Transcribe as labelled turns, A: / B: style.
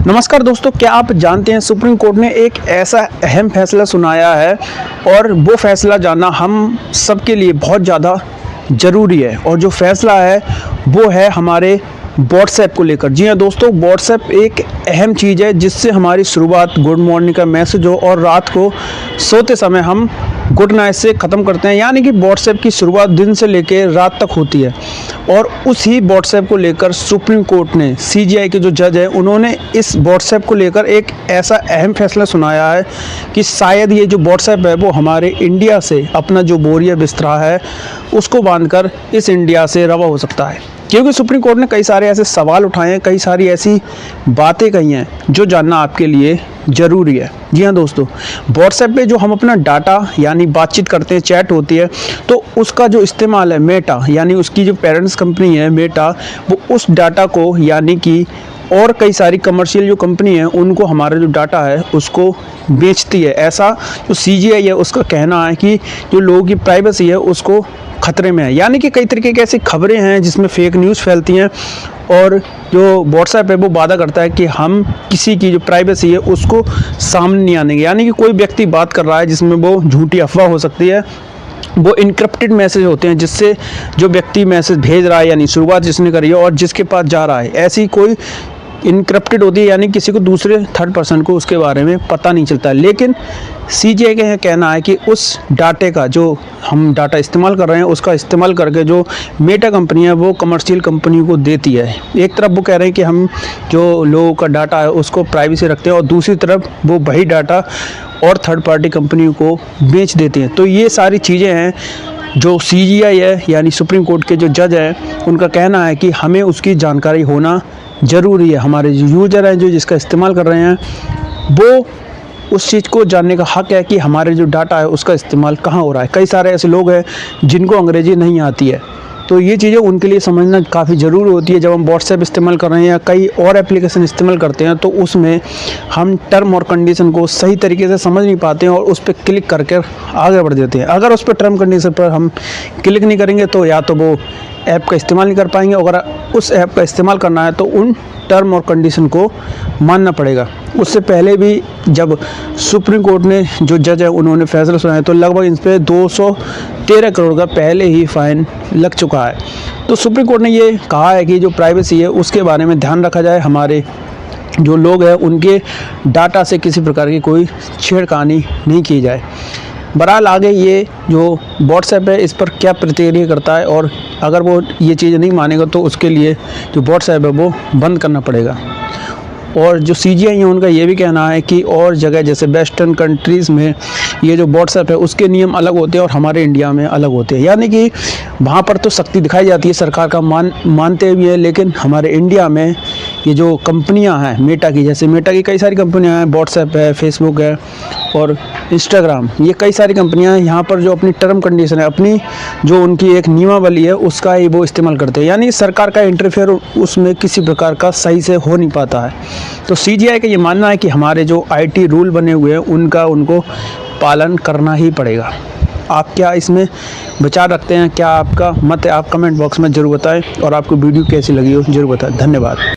A: नमस्कार दोस्तों, क्या आप जानते हैं सुप्रीम कोर्ट ने एक ऐसा अहम फैसला सुनाया है और वो फैसला जानना हम सबके लिए बहुत ज़्यादा ज़रूरी है। और जो फैसला है वो है हमारे व्हाट्सएप को लेकर। जी हाँ दोस्तों, व्हाट्सएप एक अहम चीज़ है जिससे हमारी शुरुआत गुड मॉर्निंग का मैसेज हो और रात को सोते समय हम गुड नाइट से ख़त्म करते हैं। यानी कि व्हाट्सएप की शुरुआत दिन से लेकर रात तक होती है। और उसी व्हाट्सएप को लेकर सुप्रीम कोर्ट ने सीजीआई के जो जज हैं उन्होंने इस व्हाट्सएप को लेकर एक ऐसा अहम फैसला सुनाया है कि शायद ये जो व्हाट्सएप है वो हमारे इंडिया से अपना जो बोरिया बिस्तरा है उसको बांधकर इस इंडिया से रवा हो सकता है। क्योंकि सुप्रीम कोर्ट ने कई सारे ऐसे सवाल उठाए हैं, कई सारी ऐसी बातें कही हैं जो जानना आपके लिए ज़रूरी है। जी हाँ दोस्तों, व्हाट्सएप पे जो हम अपना डाटा यानी बातचीत करते हैं, चैट होती है, तो उसका जो इस्तेमाल है मेटा यानी उसकी जो पेरेंट्स कंपनी है मेटा, वो उस डाटा को यानी कि और कई सारी कमर्शियल जो कंपनी है उनको हमारा जो डाटा है उसको बेचती है। ऐसा जो सीजीआई है उसका कहना है कि जो लोगों की प्राइवेसी है उसको खतरे में है। यानी कि कई तरीके की ऐसी खबरें हैं जिसमें फेक न्यूज़ फैलती हैं और जो व्हाट्सएप है वो वादा करता है कि हम किसी की जो प्राइवेसी है उसको सामने नहीं आने देंगे। यानी कि कोई व्यक्ति बात कर रहा है जिसमें वो झूठी अफवाह हो सकती है, वो इनक्रिप्टेड मैसेज होते हैं जिससे जो व्यक्ति मैसेज भेज रहा है यानी शुरुआत जिसने करी है और जिसके पास जा रहा है ऐसी कोई इनक्रिप्टेड होती है, यानी किसी को दूसरे थर्ड पर्सन को उसके बारे में पता नहीं चलता है। लेकिन सीजीआई का कहना है कि उस डाटे का जो हम डाटा इस्तेमाल कर रहे हैं उसका इस्तेमाल करके जो मेटा कंपनी है वो कमर्शियल कंपनी को देती है। एक तरफ वो कह रहे हैं कि हम जो लोगों का डाटा है उसको प्राइवेसी रखते हैं और दूसरी तरफ वो वही डाटा और थर्ड पार्टी कंपनी को बेच देते हैं। तो ये सारी चीज़ें हैं जो सीजीआई है यानी सुप्रीम कोर्ट के जो जज हैं उनका कहना है कि हमें उसकी जानकारी होना ज़रूरी है। हमारे जो यूज़र हैं जो जिसका इस्तेमाल कर रहे हैं वो उस चीज़ को जानने का हक है कि हमारे जो डाटा है उसका इस्तेमाल कहाँ हो रहा है। कई सारे ऐसे लोग हैं जिनको अंग्रेज़ी नहीं आती है, तो ये चीज़ें उनके लिए समझना काफ़ी ज़रूरी होती है। जब हम व्हाट्सएप इस्तेमाल कर रहे हैं या कई और एप्लीकेशन इस्तेमाल करते हैं तो उसमें हम टर्म और कंडीशन को सही तरीके से समझ नहीं पाते हैं और उस पर क्लिक करके आगे बढ़ जाते हैं। अगर उस पर टर्म कंडीशन पर हम क्लिक नहीं करेंगे तो या तो वो ऐप का इस्तेमाल नहीं कर पाएंगे, अगर उस ऐप का इस्तेमाल करना है तो उन टर्म और कंडीशन को मानना पड़ेगा। उससे पहले भी जब सुप्रीम कोर्ट ने जो जज है उन्होंने फैसला सुनाया तो लगभग इन पर 213 करोड़ का पहले ही फ़ाइन लग चुका है। तो सुप्रीम कोर्ट ने ये कहा है कि जो प्राइवेसी है उसके बारे में ध्यान रखा जाए, हमारे जो लोग हैं उनके डाटा से किसी प्रकार की कोई छेड़खानी नहीं की जाए। बहरहाल आगे ये जो व्हाट्सएप है इस पर क्या प्रतिक्रिया करता है और अगर वो ये चीज़ नहीं मानेगा तो उसके लिए जो व्हाट्सएप है वो बंद करना पड़ेगा। और जो सीजीआई है उनका ये भी कहना है कि और जगह जैसे वेस्टर्न कंट्रीज़ में ये जो व्हाट्सएप है उसके नियम अलग होते हैं और हमारे इंडिया में अलग होते हैं। यानी कि वहाँ पर तो सख्ती दिखाई जाती है, सरकार का मानते भी है, लेकिन हमारे इंडिया में ये जो कंपनियां हैं मेटा की, जैसे मेटा की कई सारी कंपनियां हैं, व्हाट्सएप है, फेसबुक है और इंस्टाग्राम, ये कई सारी कंपनियां हैं। यहाँ पर जो अपनी टर्म कंडीशन है, अपनी जो उनकी एक नियमावली है उसका ही वो इस्तेमाल करते हैं। यानी सरकार का इंटरफेयर उसमें किसी प्रकार का सही से हो नहीं पाता है। तो सीजीआई का ये मानना है कि हमारे जो आईटी रूल बने हुए हैं उनका उनको पालन करना ही पड़ेगा। आप क्या इसमें विचार रखते हैं? क्या आपका मत है? आप कमेंट बॉक्स में ज़रूर बताएं और आपको वीडियो कैसी लगी हो ज़रूर बताएं। धन्यवाद।